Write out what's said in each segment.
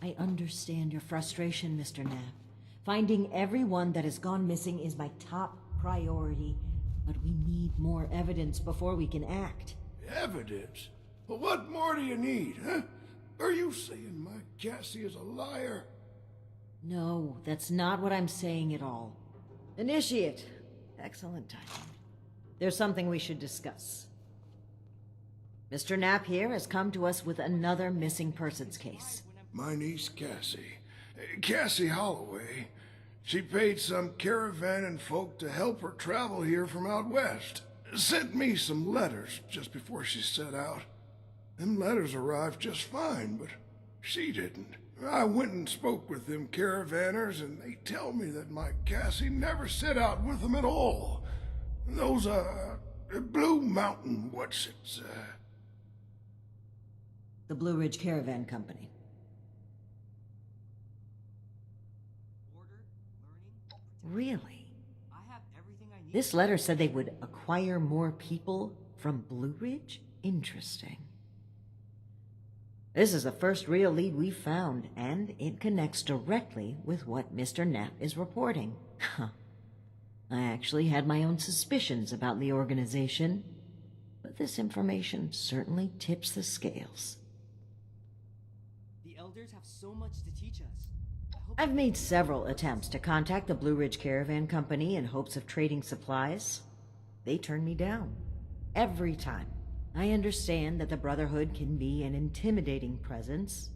I understand your frustration, Mr. Knapp. Finding everyone that has gone missing is my top priority, but we need more evidence before we can act. Evidence? Well, what more do you need, huh? Are you saying my Cassie is a liar? No, that's not what I'm saying at all. Initiate. Excellent timing. There's something we should discuss. Mr. Knapp here has come to us with another missing persons case. My niece Cassie. Cassie Holloway. She paid some caravan and folk to help her travel here from out west. Sent me some letters just before she set out. Them letters arrived just fine, but she didn't. I went and spoke with them caravanners, and they tell me that my Cassie never set out with them at all. Those, Blue Mountain, The Blue Ridge Caravan Company. Really? This letter said they would acquire more people from Blue Ridge? Interesting. This is the first real lead we've found, and it connects directly with what Mr. Knapp is reporting. I actually had my own suspicions about the organization, but this information certainly tips the scales. The elders have so much to teach us. I've made several attempts to contact the Blue Ridge Caravan Company in hopes of trading supplies. They turn me down. Every time. I understand that the Brotherhood can be an intimidating presence,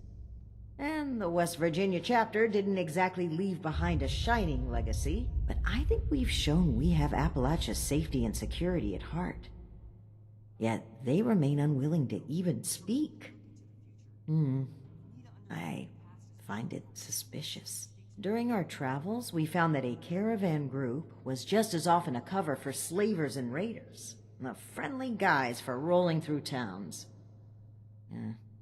and the West Virginia chapter didn't exactly leave behind a shining legacy, but I think we've shown we have Appalachia's safety and security at heart. Yet they remain unwilling to even speak. I find it suspicious. During our travels, we found that a caravan group was just as often a cover for slavers and raiders. The friendly guys for rolling through towns.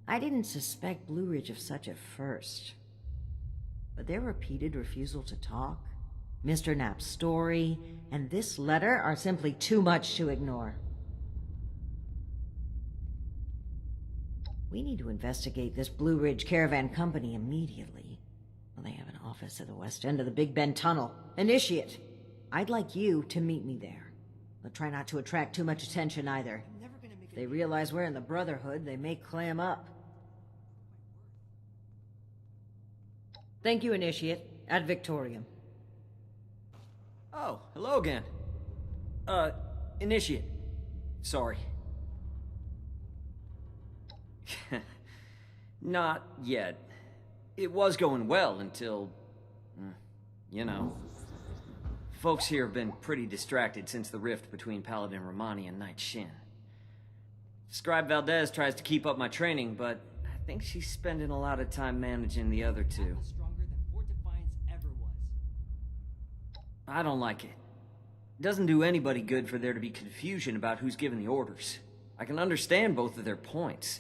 I didn't suspect Blue Ridge of such at first. But their repeated refusal to talk, Mr. Knapp's story, and this letter are simply too much to ignore. We need to investigate this Blue Ridge Caravan Company immediately. Well, they have an office at the west end of the Big Bend Tunnel. Initiate. I'd like you to meet me there. But try not to attract too much attention either. If they realize we're in the Brotherhood, they may clam up. Thank you, Initiate. Ad Victorium. Oh, hello again. Initiate. Sorry. Not yet. It was going well until... you know. Folks here have been pretty distracted since the rift between Paladin Romani and Knight Shin. Scribe Valdez tries to keep up my training, but I think she's spending a lot of time managing the other two. I don't like it. It doesn't do anybody good for there to be confusion about who's giving the orders. I can understand both of their points.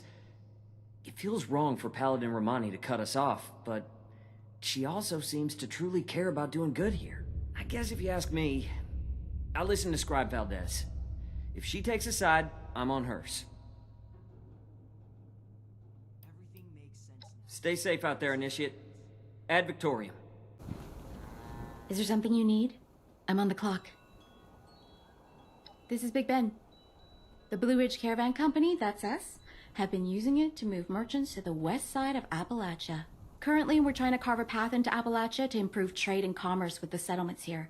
It feels wrong for Paladin Romani to cut us off, but she also seems to truly care about doing good here. I guess if you ask me, I'll listen to Scribe Valdez. If she takes a side, I'm on hers. Everything makes sense. Stay safe out there, Initiate. Ad Victorium. Is there something you need? I'm on the clock. This is Big Ben. The Blue Ridge Caravan Company, that's us, have been using it to move merchants to the west side of Appalachia. Currently, we're trying to carve a path into Appalachia to improve trade and commerce with the settlements here.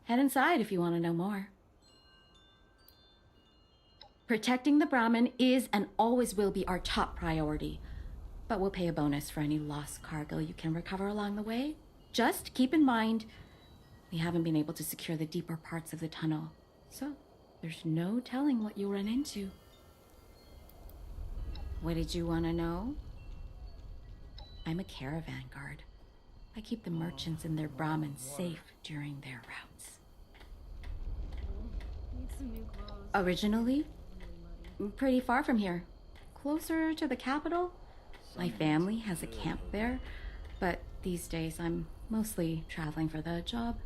Head inside if you want to know more. Protecting the Brahmin is and always will be our top priority, but we'll pay a bonus for any lost cargo you can recover along the way. Just keep in mind, we haven't been able to secure the deeper parts of the tunnel, so there's no telling what you'll run into. What did you want to know? I'm a caravan guard. I keep the merchants and their Brahmins safe during their routes. Originally, pretty far from here. Closer to the capital. My family has a camp there, but these days I'm mostly traveling for the job.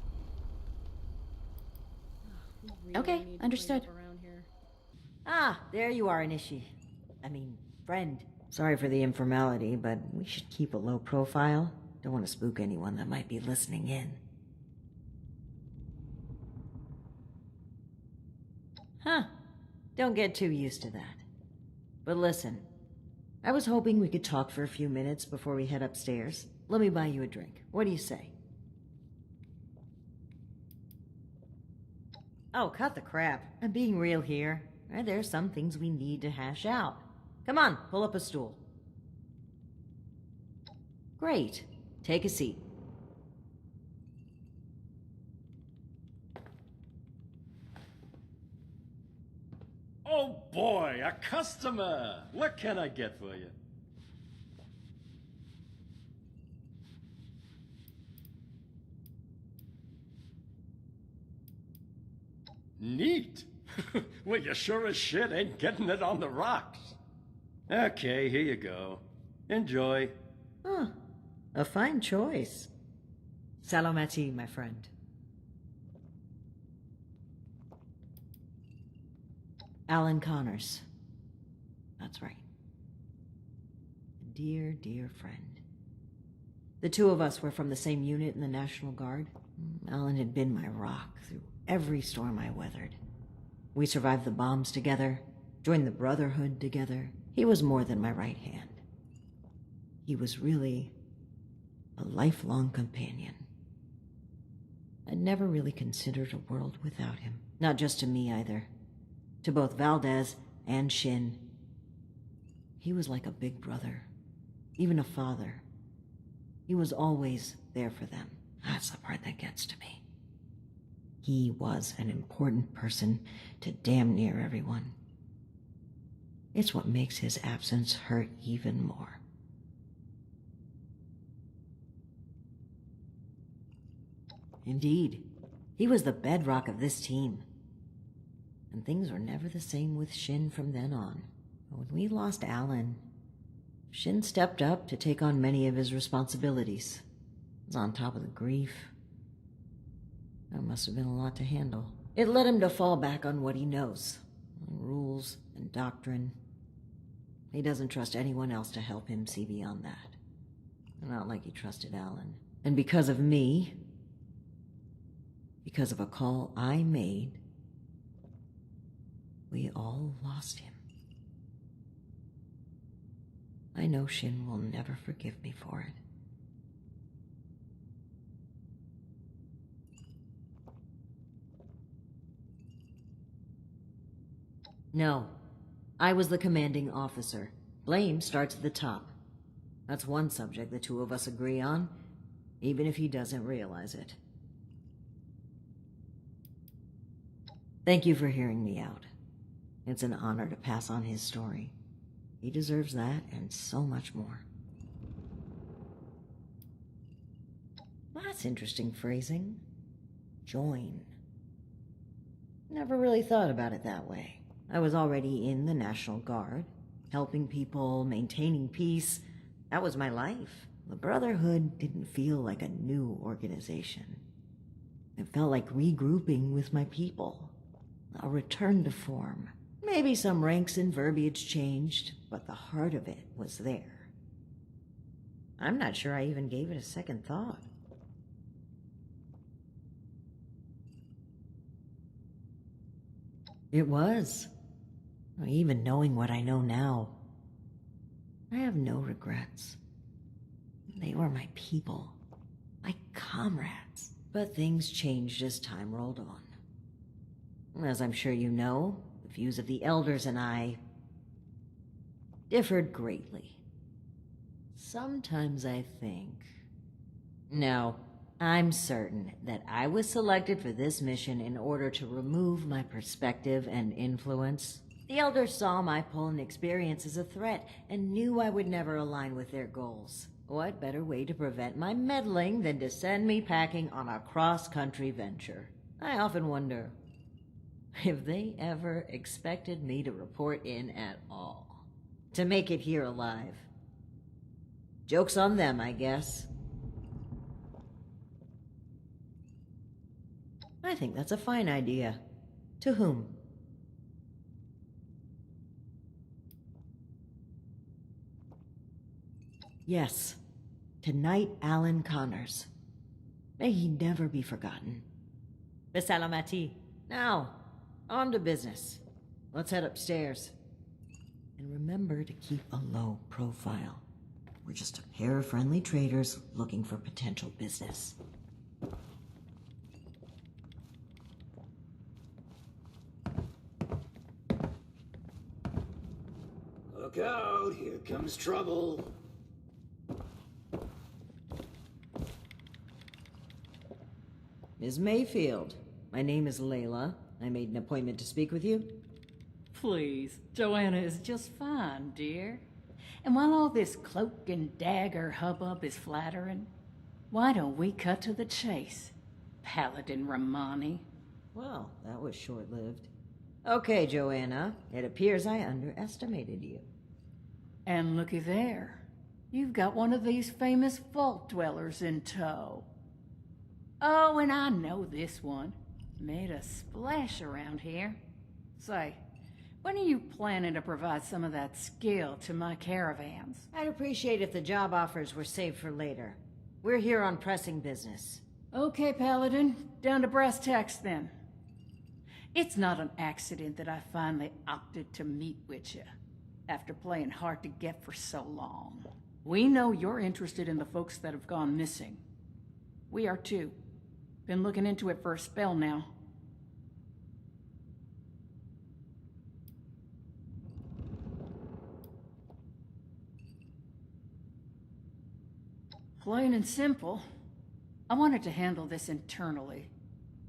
Okay, understood. Ah, there you are, friend. Sorry for the informality, but we should keep a low profile. Don't want to spook anyone that might be listening in. Huh. Don't get too used to that. But listen, I was hoping we could talk for a few minutes before we head upstairs. Let me buy you a drink. What do you say? Oh, cut the crap. I'm being real here. There's some things we need to hash out. Come on, pull up a stool. Great. Take a seat. Oh boy, a customer! What can I get for you? Neat! Well, you sure as shit ain't getting it on the rocks. Okay, here you go. Enjoy. Huh. A fine choice. Salomati, my friend. Alan Connors. That's right. Dear, dear friend. The two of us were from the same unit in the National Guard. Alan had been my rock through every storm I weathered. We survived the bombs together, joined the Brotherhood together. He was more than my right hand. He was really a lifelong companion. I'd never really considered a world without him. Not just to me either. To both Valdez and Shin. He was like a big brother, even a father. He was always there for them. That's the part that gets to me. He was an important person to damn near everyone. It's what makes his absence hurt even more. Indeed, he was the bedrock of this team. And things were never the same with Shin from then on. When we lost Alan, Shin stepped up to take on many of his responsibilities. He was on top of the grief. That must have been a lot to handle. It led him to fall back on what he knows. Rules and doctrine. He doesn't trust anyone else to help him see beyond that. Not like he trusted Alan. And because of me, because of a call I made, we all lost him. I know Shin will never forgive me for it. No, I was the commanding officer. Blame starts at the top. That's one subject the two of us agree on, even if he doesn't realize it. Thank you for hearing me out. It's an honor to pass on his story. He deserves that and so much more. Well, that's interesting phrasing. Join. Never really thought about it that way. I was already in the National Guard, helping people, maintaining peace. That was my life. The Brotherhood didn't feel like a new organization. It felt like regrouping with my people. A return to form. Maybe some ranks and verbiage changed, but the heart of it was there. I'm not sure I even gave it a second thought. It was. Even knowing what I know now, I have no regrets. They were my people, my comrades. But things changed as time rolled on. As I'm sure you know, the views of the elders and I differed greatly. Sometimes I think... No, I'm certain that I was selected for this mission in order to remove my perspective and influence. The elders saw my pull and experience as a threat and knew I would never align with their goals. What better way to prevent my meddling than to send me packing on a cross-country venture? I often wonder if they ever expected me to report in at all. To make it here alive. Joke's on them, I guess. I think that's a fine idea. To whom? Yes, to Knight Alan Connors. May he never be forgotten. Besalamati. Now, on to business. Let's head upstairs. And remember to keep a low profile. We're just a pair of friendly traders looking for potential business. Look out, here comes trouble. Ms. Mayfield, my name is Layla. I made an appointment to speak with you. Please, Joanna is just fine, dear. And while all this cloak and dagger hubbub is flattering, why don't we cut to the chase, Paladin Romani? Well, that was short-lived. Okay, Joanna. It appears I underestimated you. And looky there. You've got one of these famous vault dwellers in tow. Oh, and I know this one. Made a splash around here. Say, when are you planning to provide some of that skill to my caravans? I'd appreciate if the job offers were saved for later. We're here on pressing business. Okay, Paladin. Down to brass tacks then. It's not an accident that I finally opted to meet with you, after playing hard to get for so long. We know you're interested in the folks that have gone missing. We are too. Been looking into it for a spell now. Plain and simple, I wanted to handle this internally.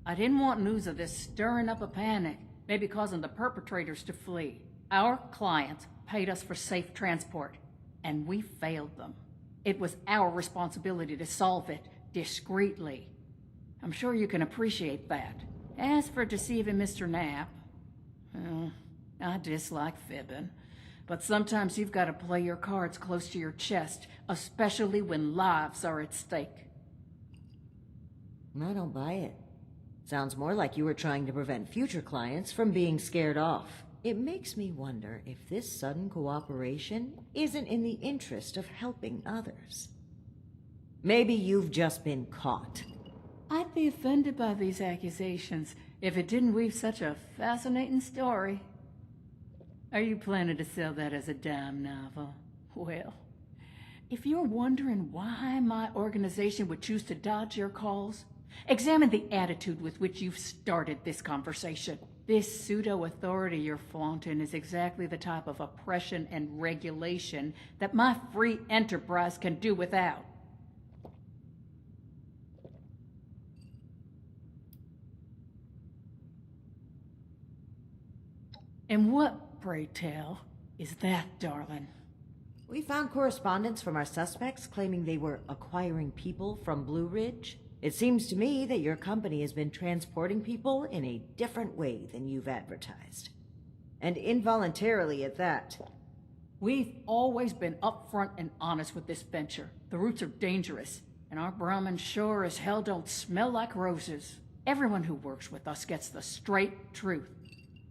I didn't want news of this stirring up a panic, maybe causing the perpetrators to flee. Our clients paid us for safe transport, and we failed them. It was our responsibility to solve it discreetly. I'm sure you can appreciate that. As for deceiving Mr. Knapp, well, I dislike fibbing. But sometimes you've got to play your cards close to your chest, especially when lives are at stake. I don't buy it. Sounds more like you were trying to prevent future clients from being scared off. It makes me wonder if this sudden cooperation isn't in the interest of helping others. Maybe you've just been caught. I'd be offended by these accusations if it didn't weave such a fascinating story. Are you planning to sell that as a dime novel? Well, if you're wondering why my organization would choose to dodge your calls, examine the attitude with which you've started this conversation. This pseudo-authority you're flaunting is exactly the type of oppression and regulation that my free enterprise can do without. And what, pray tell, is that, darling? We found correspondence from our suspects claiming they were acquiring people from Blue Ridge. It seems to me that your company has been transporting people in a different way than you've advertised. And involuntarily at that. We've always been upfront and honest with this venture. The routes are dangerous, and our Brahmin sure as hell don't smell like roses. Everyone who works with us gets the straight truth.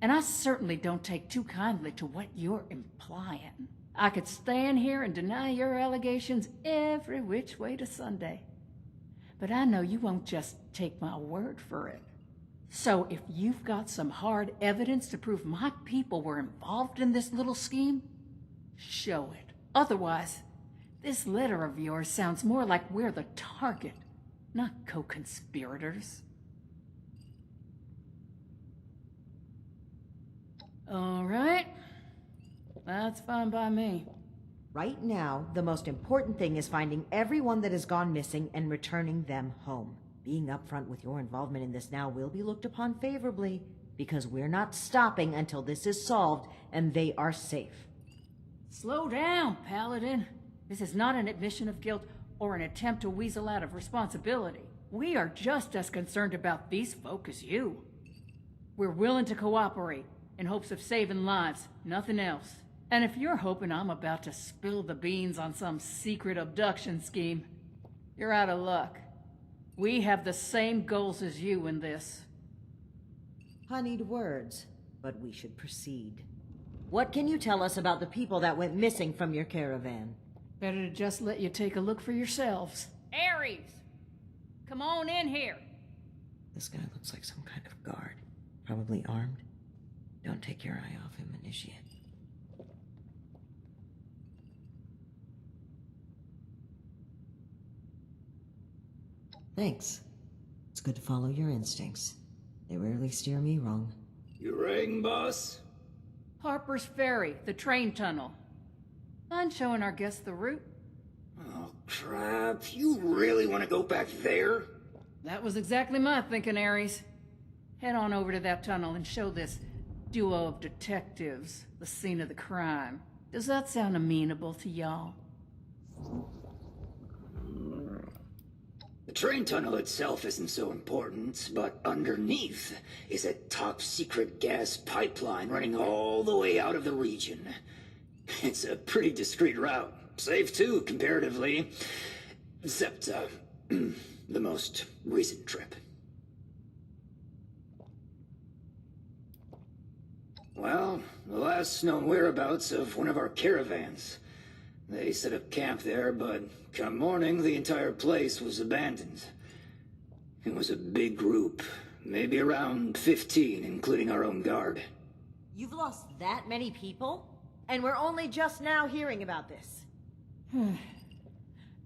And I certainly don't take too kindly to what you're implying. I could stand here and deny your allegations every which way to Sunday. But I know you won't just take my word for it. So if you've got some hard evidence to prove my people were involved in this little scheme, show it. Otherwise, this letter of yours sounds more like we're the target, not co-conspirators. All right. That's fine by me. Right now, the most important thing is finding everyone that has gone missing and returning them home. Being upfront with your involvement in this now will be looked upon favorably, because we're not stopping until this is solved and they are safe. Slow down, Paladin. This is not an admission of guilt or an attempt to weasel out of responsibility. We are just as concerned about these folk as you. We're willing to cooperate in hopes of saving lives, nothing else. And if you're hoping I'm about to spill the beans on some secret abduction scheme, you're out of luck. We have the same goals as you in this. Honeyed words, but we should proceed. What can you tell us about the people that went missing from your caravan? Better to just let you take a look for yourselves. Ares! Come on in here! This guy looks like some kind of guard. Probably armed. Don't take your eye off him, Initiate. Thanks. It's good to follow your instincts. They rarely steer me wrong. You rang, boss? Harper's Ferry, the train tunnel. Mind showing our guests the route? Oh, crap. You really want to go back there? That was exactly my thinking, Ares. Head on over to that tunnel and show this duo of detectives the scene of the crime. Does that sound amenable to y'all? The train tunnel itself isn't so important, but underneath is a top-secret gas pipeline running all the way out of the region. It's a pretty discreet route. Safe, too, comparatively. Except, the most recent trip. Well, the last known whereabouts of one of our caravans. They set up camp there, but come morning, the entire place was abandoned. It was a big group, maybe around 15, including our own guard. You've lost that many people? And we're only just now hearing about this.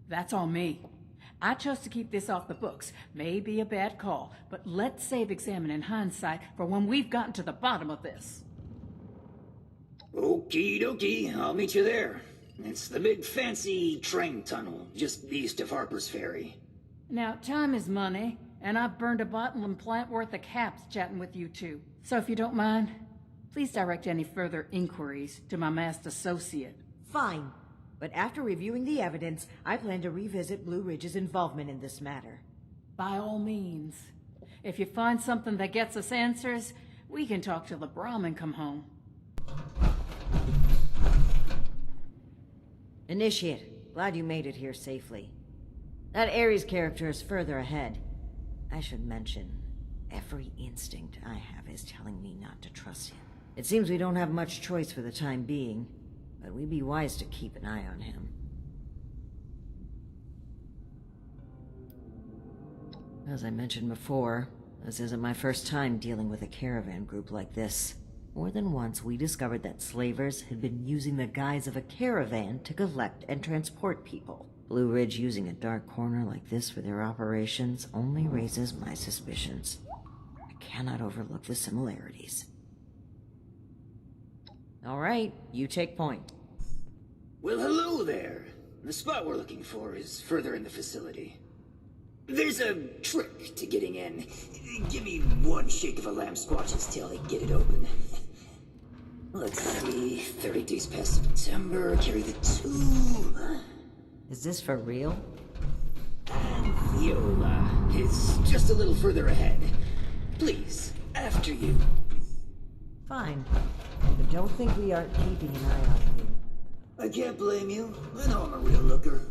That's on me. I chose to keep this off the books. May be a bad call, but let's save examining hindsight for when we've gotten to the bottom of this. Okie dokie, I'll meet you there. It's the big fancy train tunnel just east of Harper's Ferry. Now, time is money, and I've burned a bottle and plant worth of caps chatting with you two. So if you don't mind, please direct any further inquiries to my masked associate. Fine. But after reviewing the evidence, I plan to revisit Blue Ridge's involvement in this matter. By all means. If you find something that gets us answers, we can talk till the Brahmin come home. Initiate, glad you made it here safely. That Ares character is further ahead. I should mention, every instinct I have is telling me not to trust him. It seems we don't have much choice for the time being, but we'd be wise to keep an eye on him. As I mentioned before, this isn't my first time dealing with a caravan group like this. More than once, we discovered that slavers had been using the guise of a caravan to collect and transport people. Blue Ridge using a dark corner like this for their operations only raises my suspicions. I cannot overlook the similarities. All right, you take point. Well, hello there. The spot we're looking for is further in the facility. There's a trick to getting in. Give me one shake of a lamb squatch's tail to get it open. Let's see, 30 days past September, carry the 2. Is this for real? And Viola is just a little further ahead. Please, after you. Fine. But don't think we aren't keeping an eye on you. I can't blame you. I know I'm a real looker.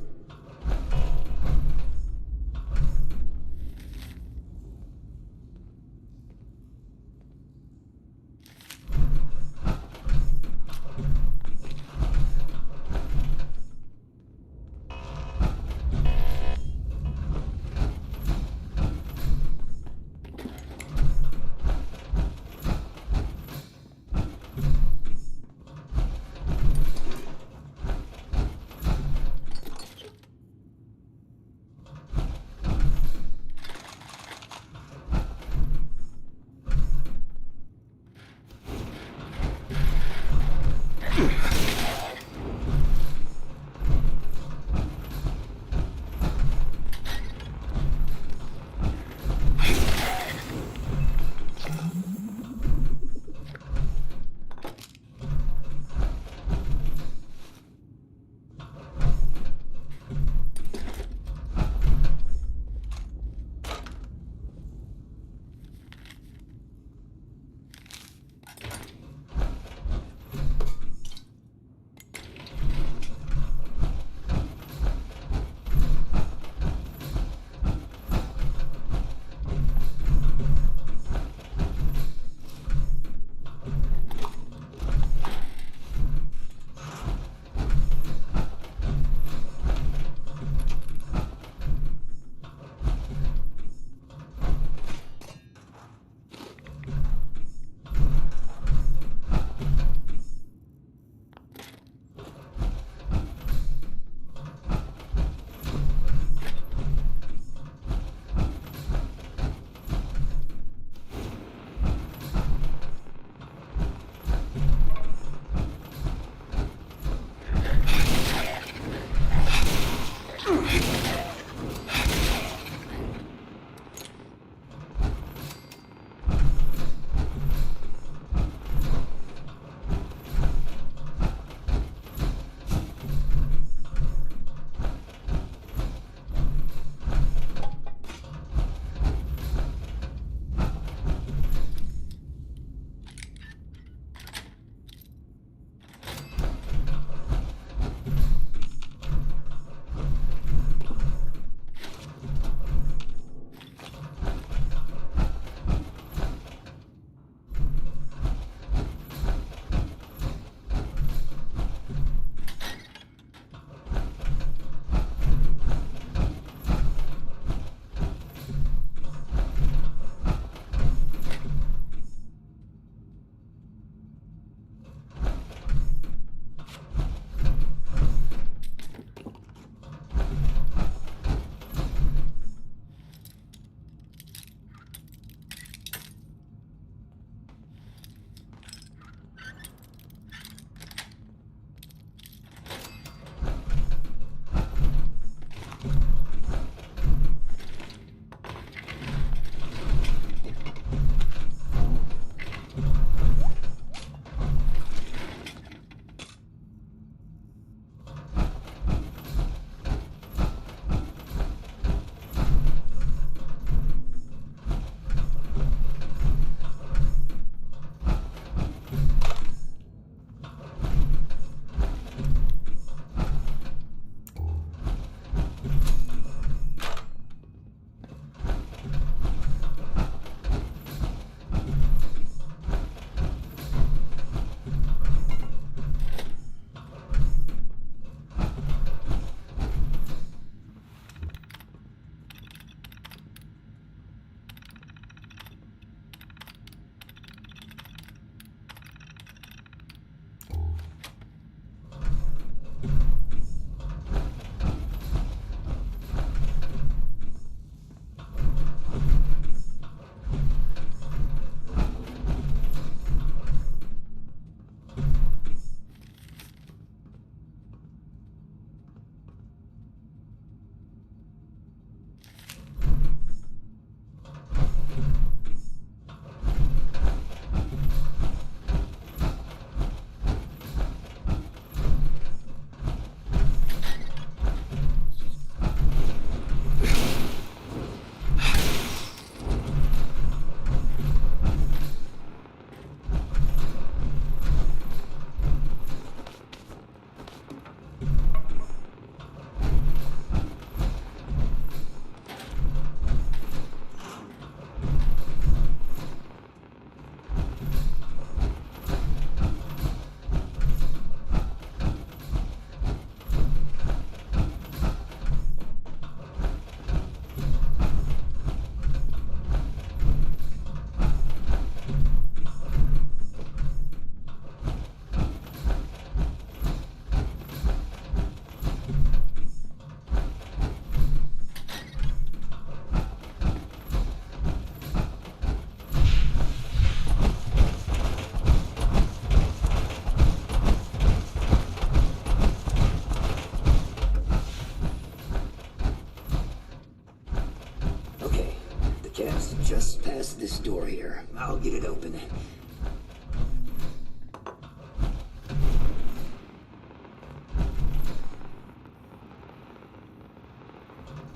Just past this door here. I'll get it open.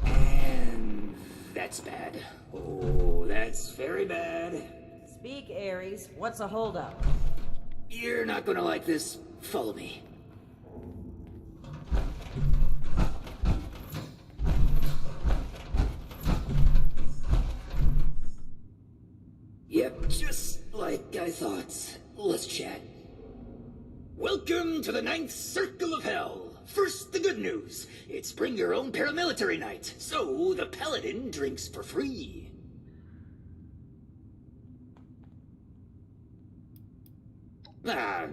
And that's bad. Oh, that's very bad. Speak, Ares. What's a holdup? You're not gonna like this. Follow me. Yep, just like I thought. Let's chat. Welcome to the Ninth Circle of Hell. First, the good news. It's bring your own paramilitary night, so the paladin drinks for free.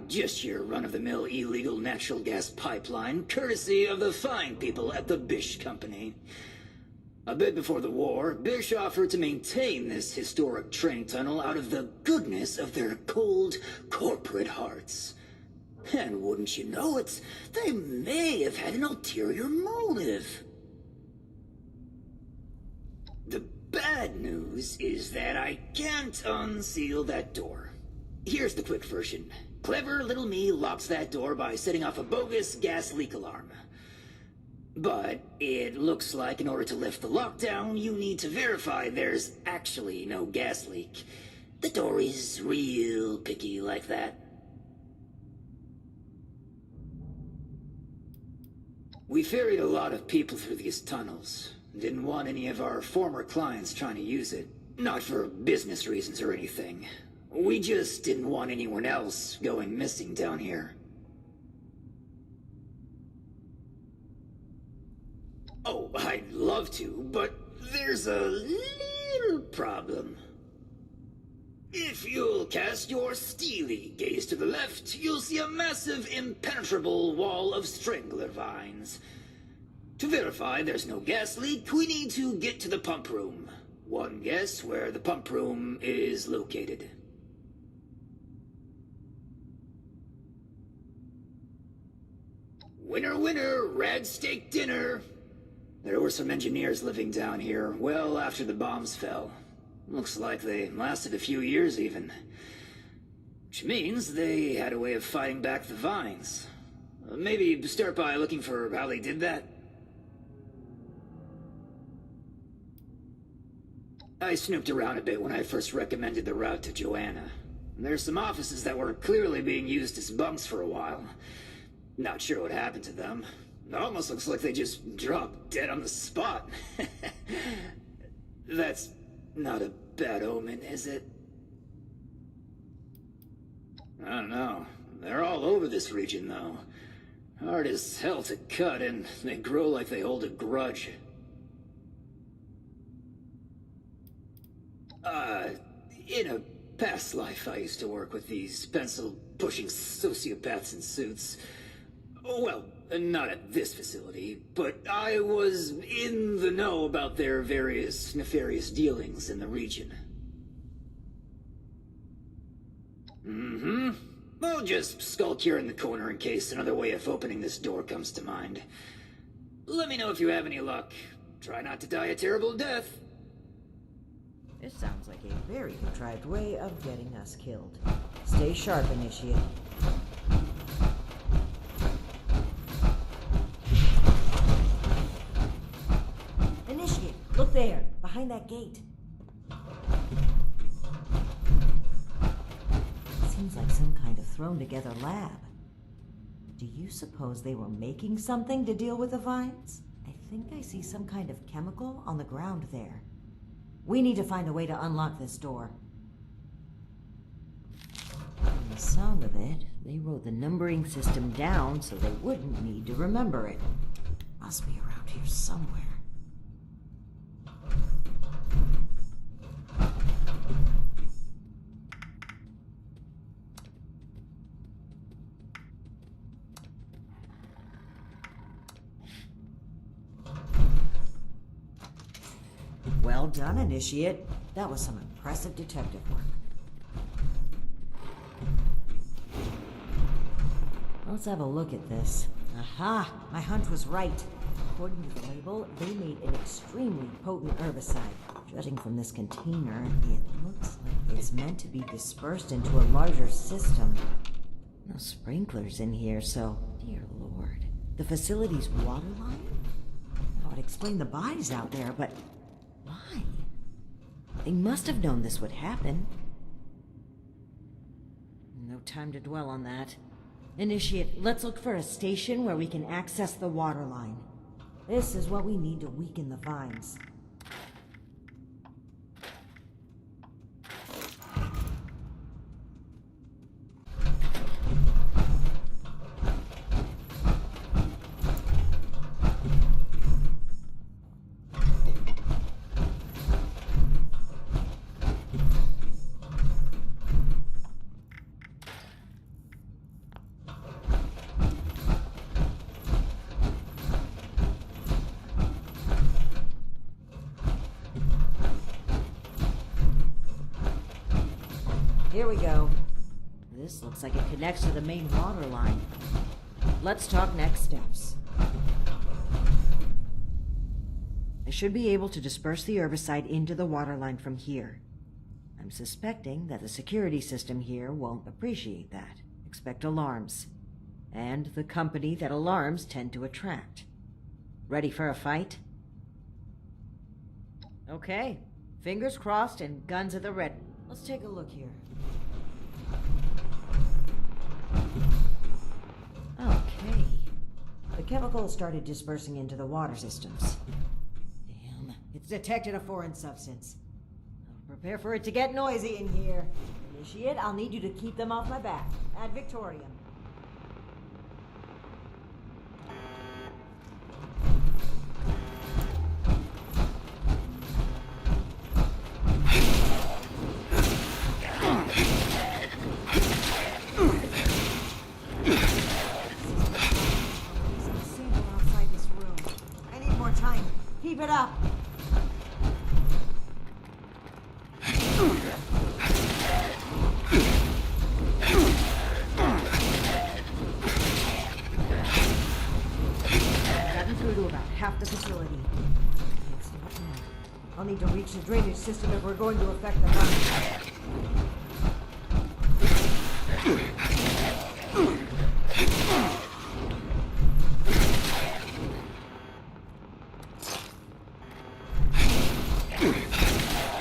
Just your run-of-the-mill illegal natural gas pipeline, courtesy of the fine people at the Bish Company. A bit before the war, Bish offered to maintain this historic train tunnel out of the goodness of their cold, corporate hearts. And wouldn't you know it, they may have had an ulterior motive. The bad news is that I can't unseal that door. Here's the quick version. Clever little me locks that door by setting off a bogus gas leak alarm. But it looks like in order to lift the lockdown, you need to verify there's actually no gas leak. The door is real picky like that. We ferried a lot of people through these tunnels. Didn't want any of our former clients trying to use it. Not for business reasons or anything. We just didn't want anyone else going missing down here. Oh, I'd love to, but there's a little problem. If you'll cast your steely gaze to the left, you'll see a massive, impenetrable wall of strangler vines. To verify there's no gas leak, we need to get to the pump room. One guess where the pump room is located. Winner, winner, rad steak dinner. There were some engineers living down here well after the bombs fell. Looks like they lasted a few years even. Which means they had a way of fighting back the vines. Maybe start by looking for how they did that. I snooped around a bit when I first recommended the route to Joanna. There's some offices that were clearly being used as bunks for a while. Not sure what happened to them. It almost looks like they just dropped dead on the spot. That's not a bad omen, is it? I don't know. They're all over this region, though. Hard as hell to cut, and they grow like they hold a grudge. In a past life, I used to work with these pencil-pushing sociopaths in suits. Well, not at this facility, but I was in the know about their various nefarious dealings in the region. I'll just skulk here in the corner in case another way of opening this door comes to mind. Let me know if you have any luck. Try not to die a terrible death. This sounds like a very contrived way of getting us killed. Stay sharp, Initiate. Initiate, look there, behind that gate. Seems like some kind of thrown-together lab. Do you suppose they were making something to deal with the vines? I think I see some kind of chemical on the ground there. We need to find a way to unlock this door. From the sound of it, they wrote the numbering system down so they wouldn't need to remember it. Must be around here somewhere. Well done, Initiate. That was some impressive detective work. Let's have a look at this. Aha! My hunch was right. According to the label, they made an extremely potent herbicide. Judging from this container, it looks like it's meant to be dispersed into a larger system. No sprinklers in here, so... Dear Lord. The facility's water line? That would explain the bodies out there, but... why? They must have known this would happen. No time to dwell on that. Initiate, let's look for a station where we can access the water line. This is what we need to weaken the vines. Here we go. This looks like it connects to the main water line. Let's talk next steps. I should be able to disperse the herbicide into the waterline from here. I'm suspecting that the security system here won't appreciate that. Expect alarms. And the company that alarms tend to attract. Ready for a fight? Okay. Fingers crossed and guns at the ready. Let's take a look here. Okay. The chemical started dispersing into the water systems. Damn. It's detected a foreign substance. Prepare for it to get noisy in here. Initiate, I'll need you to keep them off my back. Ad Victorium. Sample outside this room. I need more time. Keep it up. Gotten through to about half the facility. Can't stop now. I'll need to reach the drainage system if we're going to affect the run.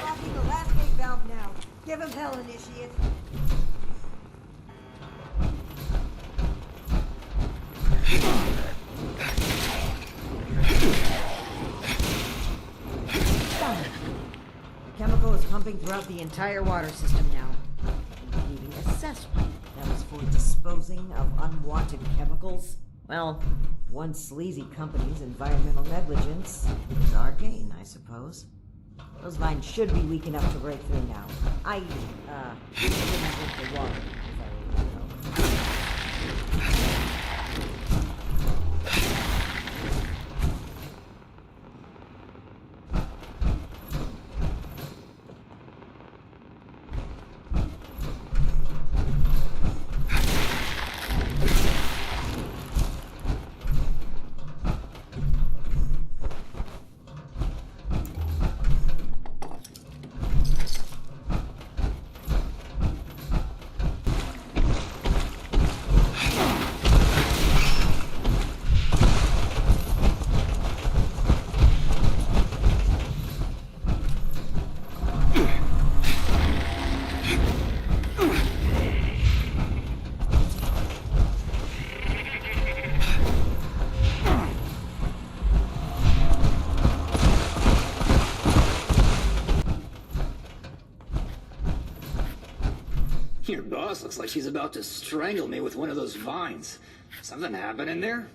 Locking the last gate valve now. Give him hell, Initiate. Done. The chemical is pumping throughout the entire water system now. Including a cess pipe that was for disposing of unwanted chemicals. Well, one sleazy company's environmental negligence is our gain, I suppose. Those lines should be weak enough to break through now. Didn't drink the water, if I were to know. Your boss looks like she's about to strangle me with one of those vines. Something happening there?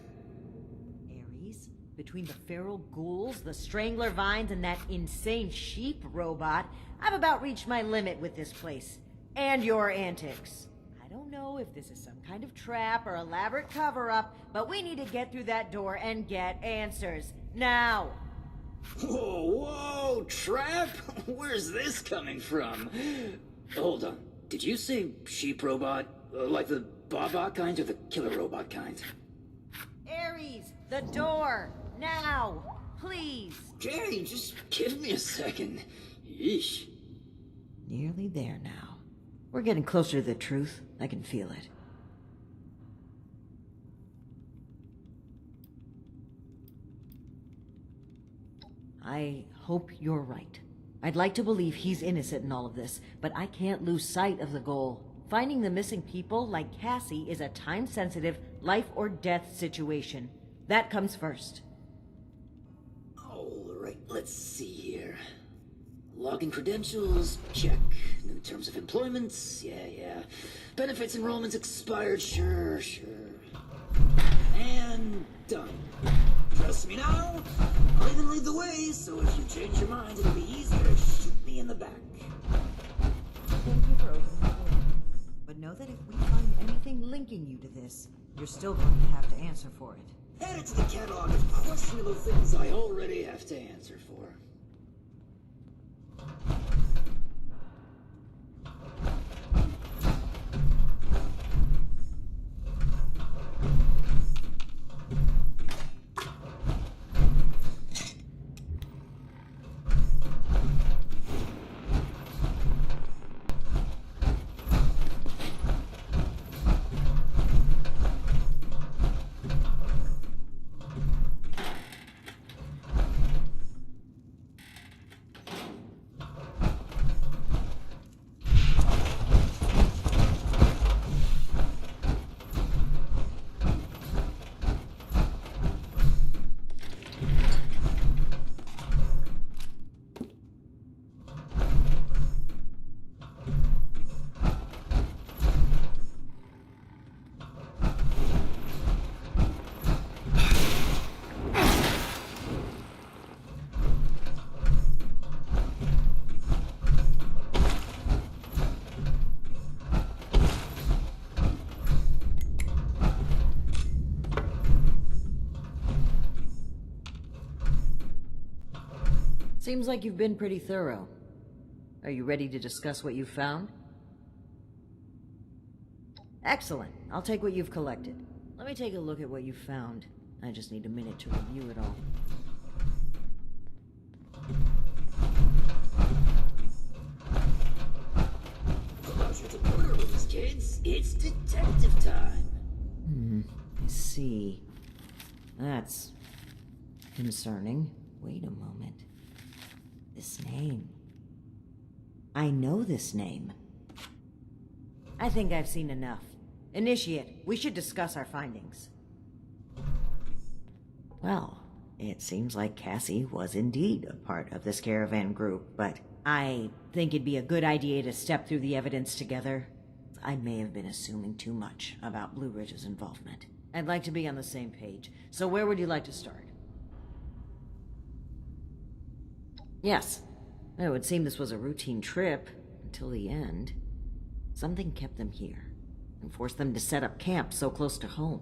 Ares, between the feral ghouls, the strangler vines, and that insane sheep robot, I've about reached my limit with this place. And your antics. I don't know if this is some kind of trap or elaborate cover-up, but we need to get through that door and get answers. Now! Whoa, whoa, trap? Where's this coming from? Hold on. Did you say sheep robot? Like the Baba kind or the killer robot kind? Ares, the door! Now! Please! Okay, just give me a second. Yeesh. Nearly there now. We're getting closer to the truth. I can feel it. I hope you're right. I'd like to believe he's innocent in all of this, but I can't lose sight of the goal. Finding the missing people like Cassie is a time-sensitive, life-or-death situation. That comes first. All right, let's see here. Login credentials, check. New terms of employment, yeah. Benefits enrollments expired, sure. And done. Trust me now, I'll even lead the way, so if you change your mind, it'll be easier to shoot me in the back. Thank you for opening the door. But know that if we find anything linking you to this, you're still going to have to answer for it. Add it to the catalog of questionable things I already have to answer for. Seems like you've been pretty thorough. Are you ready to discuss what you've found? Excellent. I'll take what you've collected. Let me take a look at what you've found. I just need a minute to review it all. Close to the murder rooms, kids. It's detective time. I see. That's concerning. Wait a moment. This name. I know this name. I think I've seen enough. Initiate, we should discuss our findings. Well, it seems like Cassie was indeed a part of this caravan group, but I think it'd be a good idea to step through the evidence together. I may have been assuming too much about Blue Ridge's involvement. I'd like to be on the same page, so where would you like to start? Yes, it would seem this was a routine trip until the end. Something kept them here and forced them to set up camp so close to home.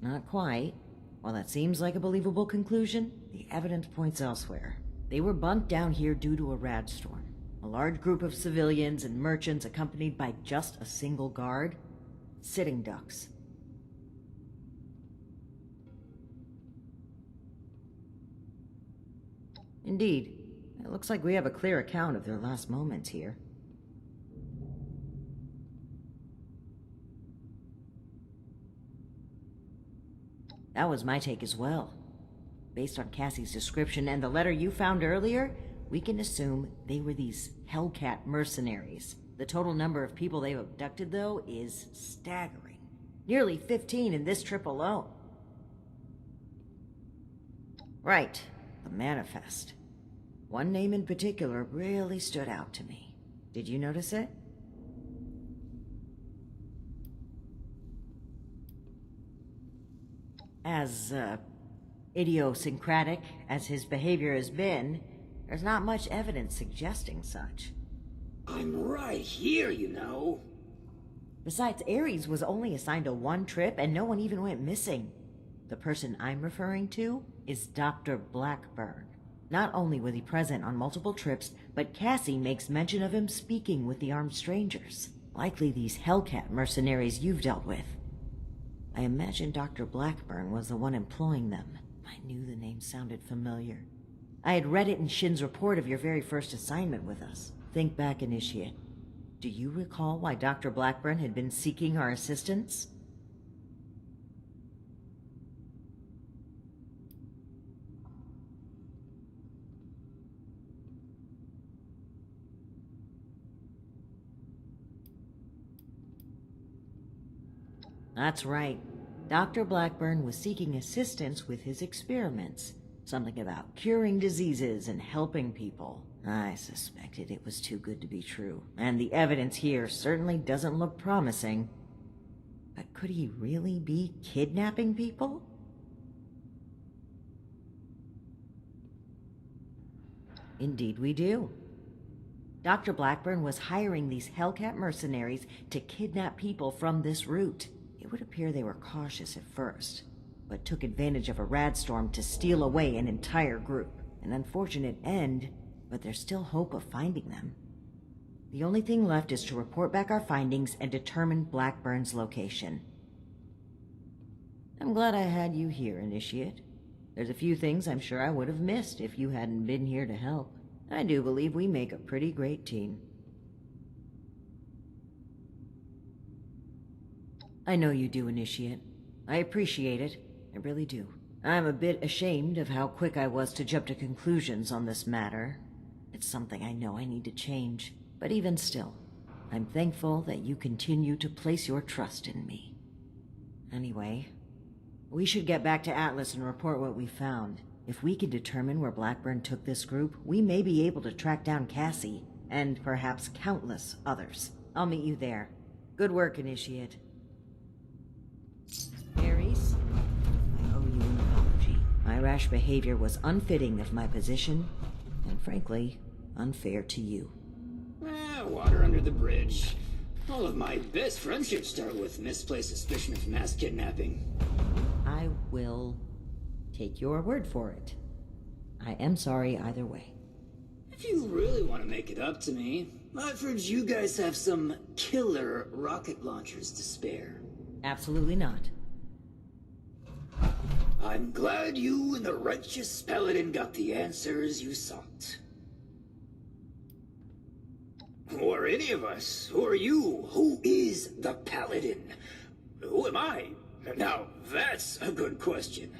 Not quite. While that seems like a believable conclusion, the evidence points elsewhere. They were bunked down here due to a radstorm. A large group of civilians and merchants accompanied by just a single guard. Sitting ducks. Indeed. It looks like we have a clear account of their last moments here. That was my take as well. Based on Cassie's description and the letter you found earlier, we can assume they were these Hellcat mercenaries. The total number of people they've abducted, though, is staggering. Nearly 15 in this trip alone. Right, the manifest. One name in particular really stood out to me. Did you notice it? As, idiosyncratic as his behavior has been, there's not much evidence suggesting such. I'm right here, you know. Besides, Ares was only assigned to one trip and no one even went missing. The person I'm referring to is Dr. Blackburn. Not only was he present on multiple trips, but Cassie makes mention of him speaking with the armed strangers. Likely these Hellcat mercenaries you've dealt with. I imagine Dr. Blackburn was the one employing them. I knew the name sounded familiar. I had read it in Shin's report of your very first assignment with us. Think back, Initiate. Do you recall why Dr. Blackburn had been seeking our assistance? That's right. Dr. Blackburn was seeking assistance with his experiments. Something about curing diseases and helping people. I suspected it was too good to be true, and the evidence here certainly doesn't look promising. But could he really be kidnapping people? Indeed we do. Dr. Blackburn was hiring these Hellcat mercenaries to kidnap people from this route. It would appear they were cautious at first, but took advantage of a radstorm to steal away an entire group. An unfortunate end, but there's still hope of finding them. The only thing left is to report back our findings and determine Blackburn's location. I'm glad I had you here, Initiate. There's a few things I'm sure I would have missed if you hadn't been here to help. I do believe we make a pretty great team. I know you do, Initiate. I appreciate it. I really do. I'm a bit ashamed of how quick I was to jump to conclusions on this matter. It's something I know I need to change. But even still, I'm thankful that you continue to place your trust in me. Anyway, we should get back to Atlas and report what we found. If we can determine where Blackburn took this group, we may be able to track down Cassie, and perhaps countless others. I'll meet you there. Good work, Initiate. Ares, I owe you an apology. My rash behavior was unfitting of my position, and frankly, unfair to you. Water under the bridge. All of my best friendships start with misplaced suspicion of mass kidnapping. I will Take your word for it. I am sorry either way. If you really want to make it up to me, I've heard you guys have some killer rocket launchers to spare. Absolutely not. I'm glad you and the righteous Paladin got the answers you sought. Or any of us. Who are you? Who is the Paladin? Who am I? Now, that's a good question.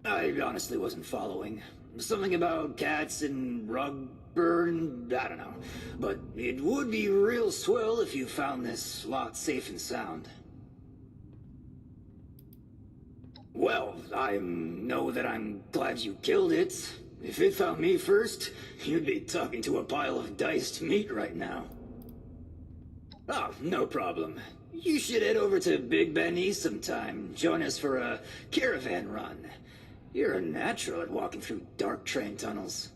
I honestly wasn't following. Something about cats and rug burn, I don't know. But it would be real swell if you found this lot safe and sound. Well, I know that I'm glad you killed it. If it found me first, you'd be talking to a pile of diced meat right now. Oh, no problem. You should head over to Big Ben East sometime. Join us for a caravan run. You're a natural at walking through dark train tunnels.